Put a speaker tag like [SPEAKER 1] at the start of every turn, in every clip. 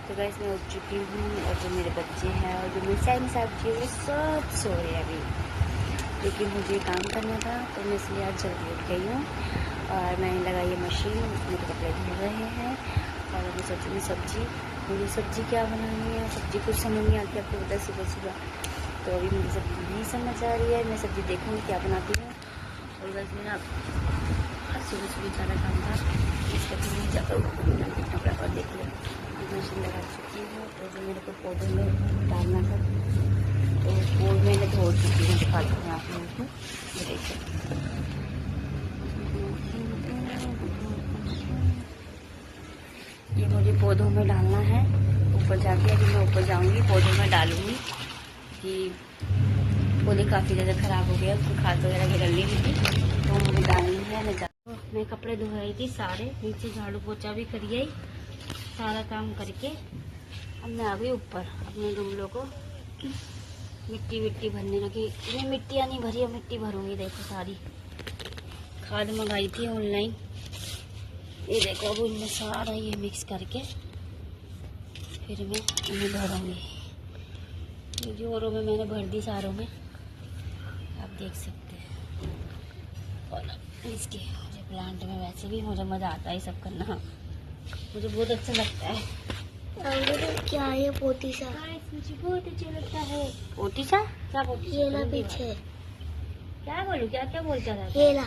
[SPEAKER 1] तो गाइस मैं उठ चुकी हूँ और जो मेरे बच्चे हैं और जो मेरी साइड साहब जी वो सब सो रहे हैं अभी, लेकिन मुझे काम करना था तो मैं इसलिए आज जल्दी उठ गई हूँ। और मैंने लगाई है मशीन, उसमें तो कपड़े धो रहे हैं और अभी सोची सब्जी, मुझे सब्जी क्या बनानी है, सब्जी कुछ समझ नहीं आती आपको पता सुबह सुबह, तो अभी मुझे सब्जी नहीं समझ आ रही है। मैं सब्जी देखूँगी क्या बनाती हूँ। और बस मेरा सुबह सुबह ज़्यादा काम था इसका भी नहीं जाता कपड़ा और देख लिया मशीन लगा चुकी हूँ। तो जो मेरे को पौधों में डालना था तो वो मैंने धो चुकी हूँ, दिखाती हूँ आप लोगों को। ये मुझे पौधों में डालना है, ऊपर जाके अभी मैं ऊपर जाऊंगी पौधों में डालूंगी कि पौधे काफ़ी ज़्यादा ख़राब हो गए, उसको खाद वगैरह भी डलनी हुई थी तो मुझे डालनी है। मैं कपड़े धो रही थी सारे, नीचे झाड़ू पोछा भी करी आई, सारा काम करके अब मैं आ गई ऊपर अपने गमलों को मिट्टी भरने लगी। ये मिट्टियाँ नहीं भरी है, मिट्टी भरूंगी। देखो सारी खाद मंगाई थी ऑनलाइन, ये देखो अब इनमें सारा ये मिक्स करके फिर मैं इन्हें भरूंगी। जोरों में मैंने भर दी सारों में, आप देख सकते हैं। और इसके मुझे प्लांट में वैसे भी मुझे मज़ा आता है सब करना, मुझे बहुत अच्छा लगता है।
[SPEAKER 2] क्या है पोती सा?
[SPEAKER 1] मुझे बहुत अच्छा लगता है। पोती सा क्या? पोती
[SPEAKER 2] ये ना पीछे
[SPEAKER 1] क्या बोलूं, क्या क्या बोलता था?
[SPEAKER 2] ये ला।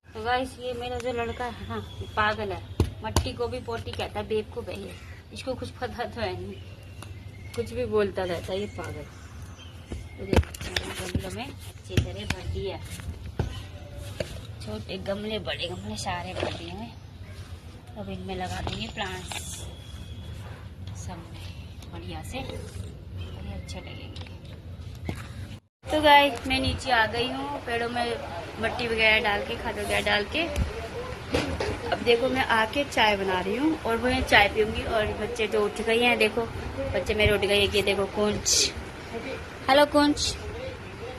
[SPEAKER 1] तो गाइस ये मेरा जो लड़का है ना पागल है, मट्टी को भी पोटी कहता है, बेवकूफ है ये, इसको कुछ पता तो है नहीं, कुछ भी बोलता रहता है ये पागल। तो देखो गमलों में अच्छी तरह भर दिया, छोटे गमले बड़े गमले सारे भर दिए हैं। अब इनमें लगा देंगे प्लांट्स सब में बढ़िया से, बड़े अच्छे लगेंगे। तो गाइस मैं नीचे आ गई हूँ, पेड़ों में मट्टी वगैरह डाल के खाद वगैरह डाल के। अब देखो मैं आके चाय बना रही हूँ और मैं चाय पीऊंगी। और बच्चे तो उठ गए हैं, देखो बच्चे मेरे उठ गए हैं। ये देखो कुंज, हेलो कुंज,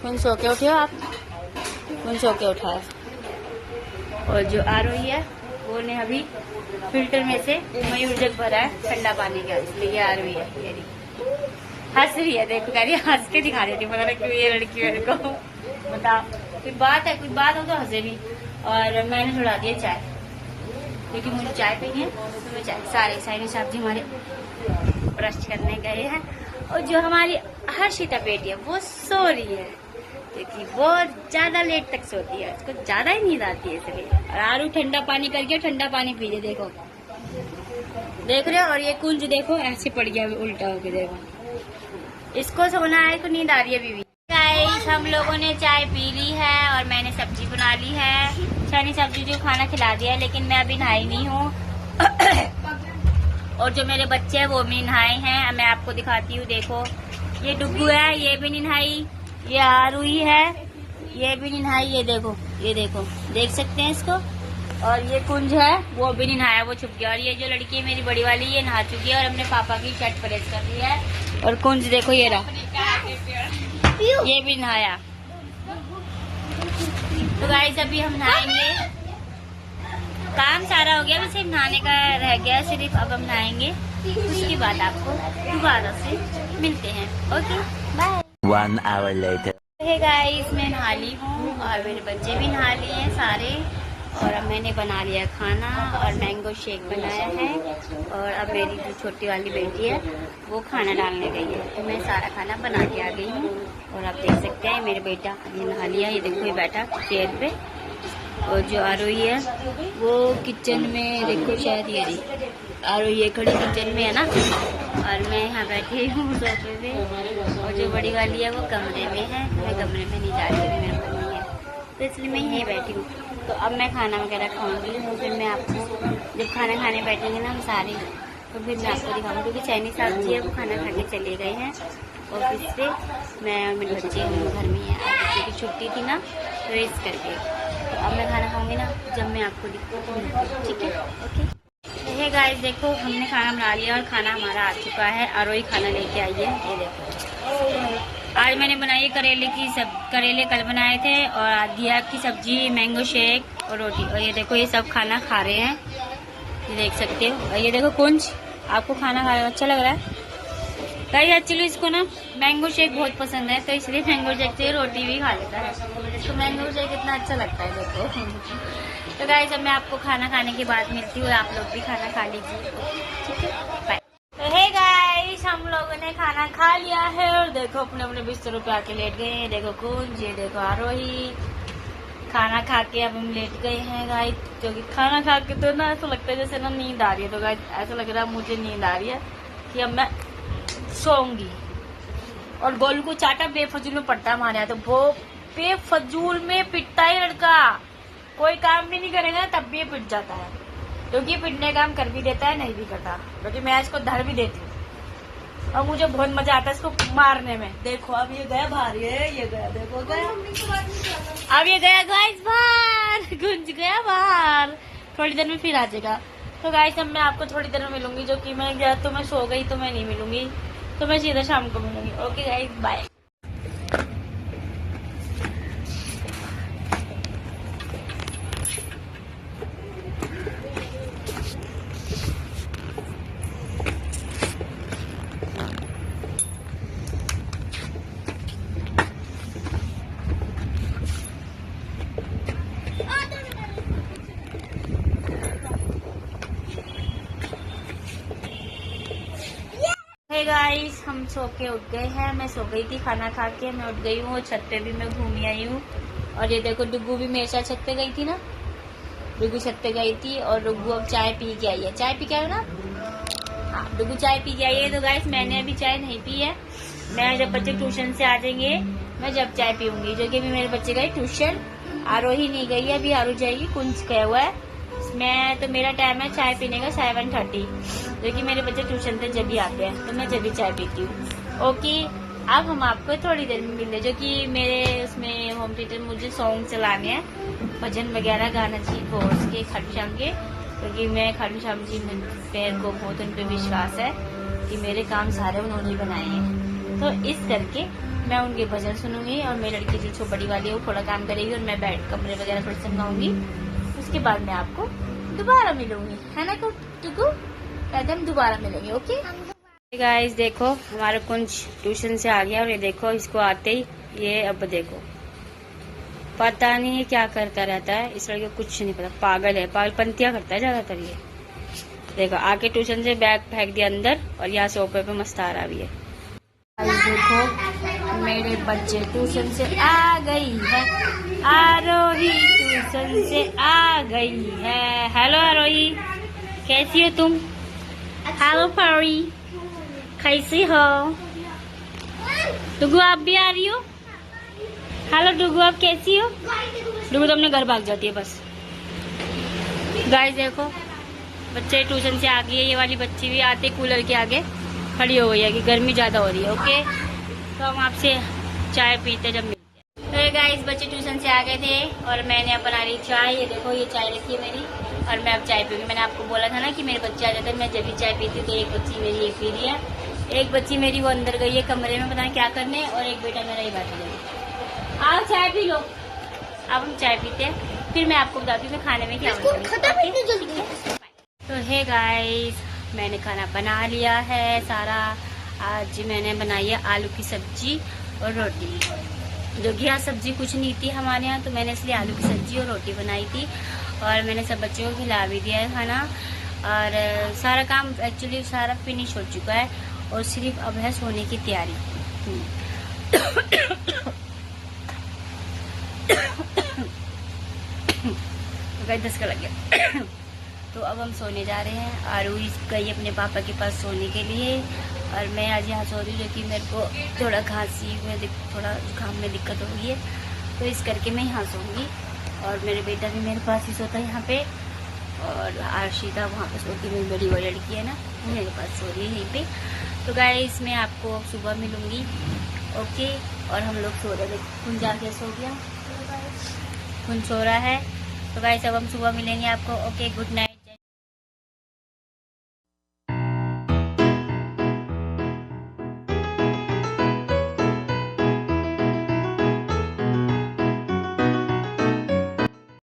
[SPEAKER 1] कुंज सो के उठे हो आप? कुंज सो के उठा है। और जो आरोही है वो ने अभी फिल्टर में से मयूर जग भरा है ठंडा पानी का, इसलिए ये आरोही है। ये हंस रही है, देखो कह रही है, हंस के दिखा रही थी, पता नहीं क्यों ये लड़की मेरे को। बताओ कोई बात है, कोई बात हो तो हंसे भी। और मैंने छुड़ा दिया चाय क्योंकि मुझे चाय पीनी है, तो मैं चाय। सारे साइड साहब जी हमारे ब्रश करने गए हैं और जो हमारी हर्षिता बेटी है वो सो रही है क्योंकि बहुत ज्यादा लेट तक सोती है, उसको ज्यादा ही नींद आती है इसलिए। और आरू ठंडा पानी करके ठंडा पानी पी ले, देखो देख रहे हो। और ये कुंज देखो ऐसे पड़ गया उल्टा होके, देखो इसको सोना है, इसको नींद आ रही है बीवी। गाइस हम लोगों ने चाय पी ली है और मैंने सब्जी बना ली है, छनी सब्जी जो खाना खिला दिया है, लेकिन मैं अभी नहाई नहीं हूँ। और जो मेरे बच्चे हैं वो भी नहाए हैं, मैं आपको दिखाती हूँ। देखो ये डुग्गू है, ये भी नहीं नहाई, ये आरुई है, ये भी नहीं नहाई, ये देखो, ये देखो देख सकते हैं इसको। और ये कुंज है वो भी नहीं नहाया, वो छुप गया। और ये जो लड़की है मेरी बड़ी वाली, ये नहा चुकी है और अपने पापा की शर्ट प्रेस कर दी है। और कुंज देखो ये रहा, ये भी नहाया। तो गाइस अभी हम नहाएंगे, काम सारा हो गया, बस सिर्फ नहाने का रह गया सिर्फ। अब हम नहाएंगे, उसके बाद आपको दोबारा से मिलते हैं। Okay bye.
[SPEAKER 3] 1 hour later.
[SPEAKER 1] Hey guys मैं नहा ली हूँ और मेरे बच्चे भी नहा लिए हैं सारे। और अब मैंने बना लिया खाना और मैंगो शेक बनाया है। और अब मेरी जो छोटी वाली बेटी है वो खाना डालने गई है, तो मैं सारा खाना बना के आ गई हूँ। और आप देख सकते हैं मेरे बेटा ये नहा लिया, ये देखो ये बैठा चेयर पे। और जो आरोही है वो किचन में, देखो शायद ये रही आरोही, ये खड़ी किचन में है ना, और मैं यहाँ बैठी हूँ सोफे पे। और जो बड़ी वाली है वो कमरे में है, मैं कमरे में नहीं जा रही, मेरे को नहीं है, तो इसलिए मैं यहीं बैठी हूँ। तो अब मैं खाना वगैरह खाऊंगी, तो फिर मैं आपको जब खाना खाने बैठेंगे ना हम सारे, तो फिर मैं आपको दिखाऊंगी। क्योंकि चैनी साहब जी है वो खाना खा के चले गए हैं ऑफिस से, मैं और मेरे बच्चे हम घर में हैं। आज बच्चे की छुट्टी थी ना, तो इस करके। तो अब मैं खाना खाऊंगी ना, जब मैं आपको दिखाऊंगी, ठीक है? ओके हे गाइस देखो हमने खाना बना लिया और खाना हमारा आ चुका है। आरोही खाना लेके आई है, ये देखो आज मैंने बनाई करेले कल बनाए थे, और आधिया की सब्जी, मैंगो शेक और रोटी। और ये देखो ये सब खाना खा रहे हैं, ये देख सकते हो। और ये देखो कुंज, आपको खाना खाना अच्छा लग रहा है गाइस? एक्चुअली इसको ना मैंगो शेक बहुत पसंद है, तो इसलिए मैंगो शेक से रोटी भी खा लेता है। इसको मैंगो शेक इतना अच्छा लगता है देखो। तो गाइस अब मैं आपको खाना खाने के बाद मिलती हूँ, आप लोग भी खाना खा लीजिए, ठीक है? बाय। तो हे गाइस, हम लोगों ने खाना खा लिया है और देखो अपने अपने बिस्तरों पे आके लेट गए हैं। देखो कुंज, ये देखो आरोही। खाना खा के अब हम लेट गए हैं गाइस, क्योंकि खाना खा के तो ना ऐसा लगता है जैसे ना नींद आ रही है। तो गाइस ऐसा लग रहा है मुझे नींद आ रही है कि अब मैं सोऊंगी। और गोलू को चाटा बेफजूल में पड़ता है हमारे यहाँ, तो वो बेफजूल में पिटता है लड़का। कोई काम भी नहीं करेगा तब भी ये पिट जाता है, क्योंकि पिटने का काम कर भी देता है, नहीं भी करता, क्योंकि मैं इसको धर भी देती हूँ और मुझे बहुत मजा आता है इसको मारने में। देखो अब ये गया बाहर, ये गया, देखो गया, अब ये गया गाइस बाहर, गुंज गया बाहर। थोड़ी देर में फिर आ जाएगा। तो गाइस अब मैं आपको थोड़ी देर में मिलूंगी, जो कि मैं गया तो मैं सो गई तो मैं नहीं मिलूंगी, तो मैं सीधा शाम को मिलूंगी। Okay guys, bye. Hey guys, हम सो के उठ गए हैं। मैं सो गई थी, खाना खा के मैं उठ गई हूँ। छत पे भी मैं घूमी आई हूँ। और ये देखो डुगू भी मेरे साथ छत पे गई थी ना, डुगू छत पे गई थी और डुगू अब चाय पी के आई है। चाय पी के आई ना? हाँ, डुगू चाय पी के आई है। तो गाइस मैंने अभी चाय नहीं पी है। मैं जब बच्चे ट्यूशन से आ जाएंगे मैं जब चाय पीऊंगी, जो कि अभी मेरे बच्चे गए ट्यूशन। आरोही नहीं गई है, अभी आरो जाएगी, कुंज गया हुआ है। मैं तो मेरा टाइम है चाय पीने का 7:30, जो कि मेरे बच्चे ट्यूशन से जब भी आते हैं तो मैं जब भी चाय पीती हूँ। ओके, अब हम आपको थोड़ी देर में मिले, जो कि मेरे उसमें होम थिएटर मुझे सॉन्ग चलाने हैं, भजन वगैरह गाना जी बोर्स के खाटू श्याम के, क्योंकि मैं खाटू श्याम जी पे को बहुत उन पर विश्वास है कि मेरे काम सारे उन्होंने बनाए हैं। तो इस करके मैं उनके भजन सुनूंगी और मेरी लड़की जो बड़ी वाली है वो थोड़ा काम करेगी और मैं बैठ कमरे वगैरह थोड़ी समझाऊंगी। उसके बाद मैं आपको दोबारा मिलूंगी, है ना टुकू? कहते हम दोबारा मिलेंगे। ओके गाइस, देखो हमारा कुंज ट्यूशन से आ गया और ये देखो इसको आते ही ये अब देखो पता नहीं क्या करता रहता है। इस लड़के को कुछ नहीं पता, पागल है, पागलपंतियां करता है ज्यादातर ये। देखो आके ट्यूशन से बैग फेंक दिया अंदर और यहाँ सोफे पे मस्तारा भी है। देखो मेरे बच्चे ट्यूशन से आ गई है, आरोही ट्यूशन से आ गई है। हेलो आरोही, कैसी हो तुम? हेलो परी, कैसी हो? डुगू आप भी आ रही हो? हेलो डुगू, आप कैसी हो? डुगू तो अपने घर भाग जाती है बस। गाइस देखो बच्चे ट्यूशन से आ गई है, ये वाली बच्ची भी आते कूलर के आगे खड़ी हो गई है कि गर्मी ज्यादा हो रही है। ओके, तो हम आपसे चाय पीते जब मिलते हैं। तो गाइस बच्चे ट्यूशन से आ गए थे और मैंने अब बना रही चाय। ये देखो ये चाय रखी है मेरी और मैं अब चाय पीऊंगी। मैंने आपको बोला था ना कि मेरे बच्चे आ जाते हैं मैं जब भी चाय पीती हूँ। तो एक बच्ची मेरी एक पी रही है, एक बच्ची मेरी वो अंदर गई है कमरे में पता नहीं क्या करने, और एक बेटा मेरा ही बैठा गया। आओ चाय पी लो। अब हम चाय पीते हैं, फिर मैं आपको बताती हूँ खाने में क्या बनाऊंगी। तो हे गाइस, मैंने खाना बना लिया है सारा। आज मैंने बनाई है आलू की सब्जी और रोटी, जो कि यहाँ सब्जी कुछ नहीं थी हमारे यहाँ, तो मैंने इसलिए आलू की सब्जी और रोटी बनाई थी। और मैंने सब बच्चों को खिला भी दिया है खाना, और सारा काम एक्चुअली सारा फिनिश हो चुका है और सिर्फ अब है सोने की तैयारी। दस का लग गया। तो अब हम सोने जा रहे हैं। आरूही गई अपने पापा के पास सोने के लिए और मैं आज यहाँ सो रही हूँ, जो कि मेरे को थोड़ा खांसी में थोड़ा जुकाम में दिक्कत हो गई है, तो इस करके मैं यहाँ सोऊंगी। और मेरे बेटा भी मेरे पास ही सोता है यहाँ पे, और आर्शिता वहाँ पे सोती, मेरी बड़ी बड़ी लड़की है ना, वो मेरे पास सो रही है यहीं पे। तो गाइस मैं आपको सुबह मिलूंगी। ओके, और हम लोग सो रहे थे, कुंज जाके सो गया, कुंज सो रहा है। तो गाइस अब हम सुबह मिलेंगे आपको। Okay, good night.